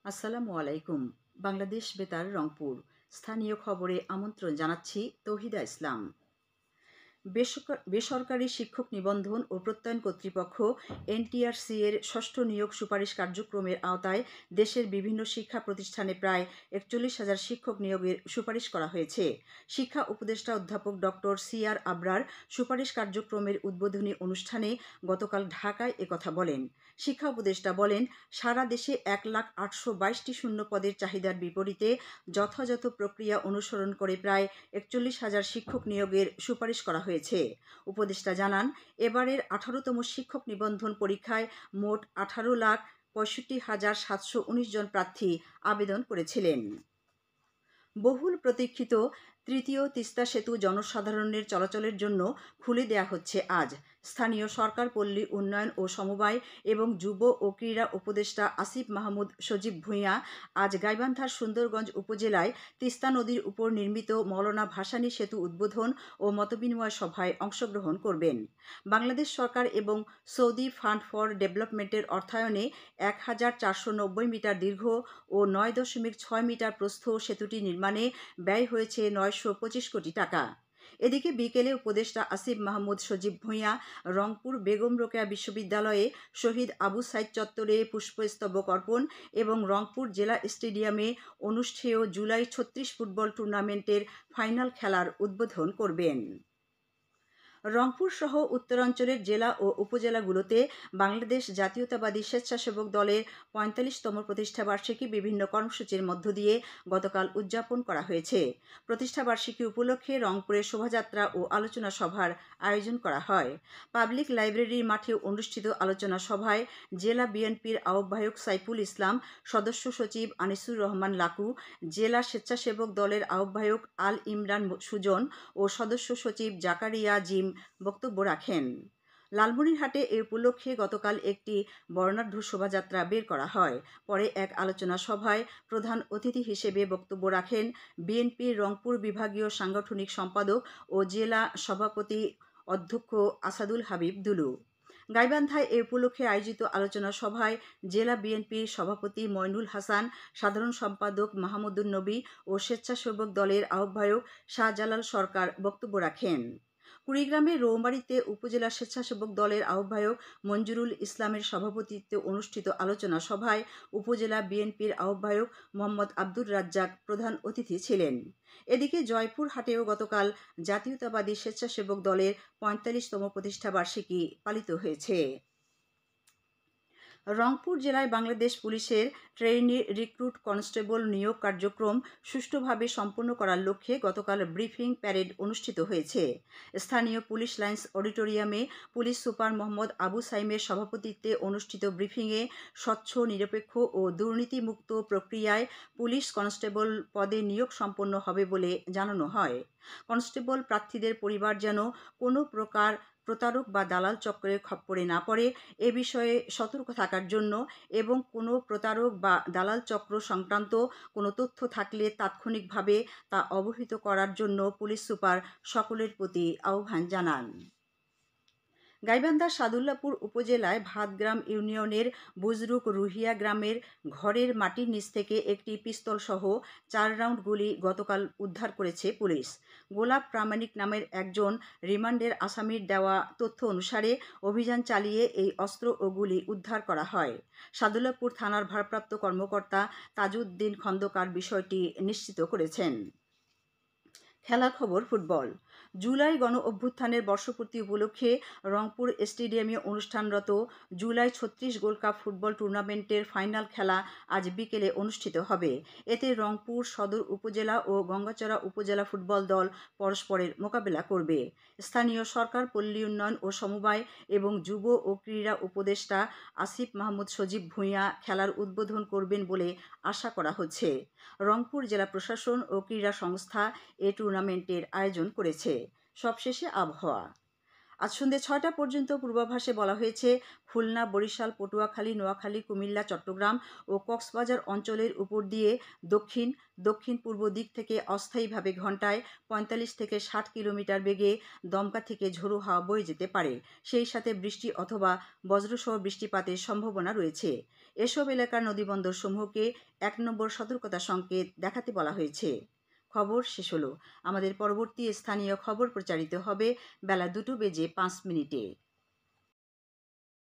আসসালামু আলাইকুম। বাংলাদেশ বেতার রংপুর। স্থানীয় খবরে আমন্ত্রণ জানাচ্ছি তৌহিদা ইসলাম। বেসরকারি শিক্ষক নিবন্ধন ও প্রত্যয়ন কর্তৃপক্ষ এনটিআরসি এর ষষ্ঠ নিয়োগ সুপারিশ কার্যক্রমের আওতায় দেশের বিভিন্ন শিক্ষা প্রতিষ্ঠানে প্রায় ৪১,০০০ শিক্ষক নিয়োগের সুপারিশ করা হয়েছে। শিক্ষা উপদেষ্টা অধ্যাপক ডক্টর সি.আর. আবরার সুপারিশ কার্যক্রমের উদ্বোধনী অনুষ্ঠানে গতকাল ঢাকায় একথা বলেন। শিক্ষা উপদেষ্টা বলেন, সারা দেশে ১,৮২২টি শূন্য পদের চাহিদার বিপরীতে যথাযথ প্রক্রিয়া অনুসরণ করে প্রায় ৪১,০০০ শিক্ষক নিয়োগের সুপারিশ করা হয়েছে। উপদেষ্টা জানান, এবারের ১৮তম শিক্ষক নিবন্ধন পরীক্ষায় মোট ১৮,৬৫,৭১৯ জন প্রার্থী আবেদন করেছিলেন। বহুল প্রতীক্ষিত তৃতীয় তিস্তা সেতু জনসাধারণের চলাচলের জন্য খুলে দেয়া হচ্ছে আজ। স্থানীয় সরকার, পল্লী উন্নয়ন ও সমবায় এবং যুব ও ক্রীড়া উপদেষ্টা আসিফ মাহমুদ সজীব ভূঁইয়া আজ গাইবান্ধার সুন্দরগঞ্জ উপজেলায় তিস্তা নদীর উপর নির্মিত মওলানা ভাসানী সেতু উদ্বোধন ও মতবিনিময় সভায় অংশগ্রহণ করবেন। বাংলাদেশ সরকার এবং সৌদি ফান্ড ফর ডেভেলপমেন্টের অর্থায়নে ১,৪৯০ মিটার দীর্ঘ ও ৯.৬ মিটার প্রস্থ সেতুটি নির্মাণে ব্যয় হয়েছে ৯২৫ কোটি টাকা। এদিকে বিকেলে উপদেষ্টা আসিফ মাহমুদ সজীব ভূঁইয়া রংপুর বেগম রোকেয়া বিশ্ববিদ্যালয়ে শহীদ আবু সাইদ চত্বরে পুষ্পস্তবক অর্পণ এবং রংপুর জেলা স্টেডিয়ামে অনুষ্ঠেয় জুলাই ৩৬ ফুটবল টুর্নামেন্টের ফাইনাল খেলার উদ্বোধন করবেন। রংপুর সহ উত্তরাঞ্চলের জেলা ও উপজেলাগুলোতে বাংলাদেশ জাতীয়তাবাদী স্বেচ্ছাসেবক দলের ৪৫তম প্রতিষ্ঠাবার্ষিকী বিভিন্ন কর্মসূচির মধ্য দিয়ে গতকাল উদযাপন করা হয়েছে। প্রতিষ্ঠাবার্ষিকী উপলক্ষে রংপুরে শোভাযাত্রা ও আলোচনা সভার আয়োজন করা হয়। পাবলিক লাইব্রেরির মাঠে অনুষ্ঠিত আলোচনা সভায় জেলা বিএনপির আহ্বায়ক সাইফুল ইসলাম, সদস্য সচিব আনিসুর রহমান লাকু, জেলা স্বেচ্ছাসেবক দলের আহ্বায়ক আল ইমরান সুজন ও সদস্য সচিব জাকারিয়া জিম বক্তব্য রাখেন। লালমনিরহাটে এ উপলক্ষে গতকাল একটি বর্ণাঢ্য শোভাযাত্রা বের করা হয়। পরে এক আলোচনা সভায় প্রধান অতিথি হিসেবে বক্তব্য রাখেন বিএনপির রংপুর বিভাগীয় সাংগঠনিক সম্পাদক ও জেলা সভাপতি অধ্যক্ষ আসাদুল হাবিব দুলু। গাইবান্ধায় এ উপলক্ষে আয়োজিত আলোচনা সভায় জেলা বিএনপির সভাপতি মইনুল হাসান, সাধারণ সম্পাদক মাহমুদুন নবী ও স্বেচ্ছাসেবক দলের আহ্বায়ক শাহজালাল সরকার বক্তব্য রাখেন। কুড়িগ্রামের রৌমারীতে উপজেলা স্বেচ্ছাসেবক দলের আহ্বায়ক মঞ্জুরুল ইসলামের সভাপতিত্বে অনুষ্ঠিত আলোচনা সভায় উপজেলা বিএনপির আহ্বায়ক মোহাম্মদ আব্দুর রাজ্জাক প্রধান অতিথি ছিলেন। এদিকে জয়পুরহাটেও গতকাল জাতীয়তাবাদী স্বেচ্ছাসেবক দলের ৪৫তম প্রতিষ্ঠাবার্ষিকী পালিত হয়েছে। রংপুর জেলায় বাংলাদেশ পুলিশের ট্রেইনি রিক্রুট কনস্টেবল নিয়োগ কার্যক্রম সুষ্ঠুভাবে সম্পন্ন করার লক্ষ্যে গতকাল ব্রিফিং প্যারেড অনুষ্ঠিত হয়েছে। স্থানীয় পুলিশ লাইন্স অডিটোরিয়ামে পুলিশ সুপার মোহাম্মদ আবু সাইমের সভাপতিত্বে অনুষ্ঠিত ব্রিফিংয়ে স্বচ্ছ, নিরপেক্ষ ও দুর্নীতিমুক্ত প্রক্রিয়ায় পুলিশ কনস্টেবল পদে নিয়োগ সম্পন্ন হবে বলে জানানো হয়। কনস্টেবল প্রার্থীদের পরিবার যেন কোনো প্রকার প্রতারক বা দালাল চক্রের খপ্পরে না পড়ে এ বিষয়ে সতর্ক থাকার জন্য এবং কোনো প্রতারক বা দালাল চক্র সংক্রান্ত কোনো তথ্য থাকলে তাৎক্ষণিকভাবে তা অবহিত করার জন্য পুলিশ সুপার সকলের প্রতি আহ্বান জানান। গাইবান্ধার সাদুল্লাপুর উপজেলায় ভাতগ্রাম ইউনিয়নের বুজরুক রুহিয়া গ্রামের ঘরের মাটির নিচ থেকে একটি পিস্তলসহ ৪ রাউন্ড গুলি গতকাল উদ্ধার করেছে পুলিশ। গোলাপ প্রামাণিক নামের একজন রিমান্ডের আসামির দেওয়া তথ্য অনুসারে অভিযান চালিয়ে এই অস্ত্র ও গুলি উদ্ধার করা হয়। সাদুল্লাপুর থানার ভারপ্রাপ্ত কর্মকর্তা তাজউদ্দিন খন্দকার বিষয়টি নিশ্চিত করেছেন। খেলার খবর ফুটবল। জুলাই গণ অভ্যুত্থানের বর্ষপূর্তি উপলক্ষে রংপুর স্টেডিয়ামে অনুষ্ঠানরত জুলাই ৩৬ গোল্ড কাপ ফুটবল টুর্নামেন্টের ফাইনাল খেলা আজ বিকেলে অনুষ্ঠিত হবে। এতে রংপুর সদর উপজেলা ও গঙ্গাচড়া উপজেলা ফুটবল দল পরস্পরের মোকাবেলা করবে। স্থানীয় সরকার, পল্লী উন্নয়ন ও সমবায় এবং যুব ও ক্রীড়া উপদেষ্টা আসিফ মাহমুদ সজীব ভূঁইয়া খেলার উদ্বোধন করবেন বলে আশা করা হচ্ছে। রংপুর জেলা প্রশাসন ও ক্রীড়া সংস্থা এ টুর্নামেন্টের আয়োজন করেছে। সবশেষে আবহাওয়া। আজ সন্ধ্যে 6টা পর্যন্ত পূর্বাভাসে বলা হয়েছে খুলনা, বরিশাল, পটুয়াখালী, নোয়াখালী, কুমিল্লা, চট্টগ্রাম ও কক্সবাজার অঞ্চলের উপর দিয়ে দক্ষিণ পূর্ব দিক থেকে অস্থায়ীভাবে ঘন্টায় 45 থেকে 60 কিলোমিটার বেগে দমকা থেকে ঝোড়ো হাওয়া বয়ে যেতে পারে। সেই সাথে বৃষ্টি অথবা বজ্রসহ বৃষ্টিপাতের সম্ভাবনা রয়েছে। এসব এলাকার নদীবন্দর সমূহকে 1 নম্বর সতর্কতা সংকেত দেখাতে বলা হয়েছে। খবর শেষ হলো। আমাদের পরবর্তী স্থানীয় খবর প্রচারিত হবে বেলা 2:05 মিনিটে।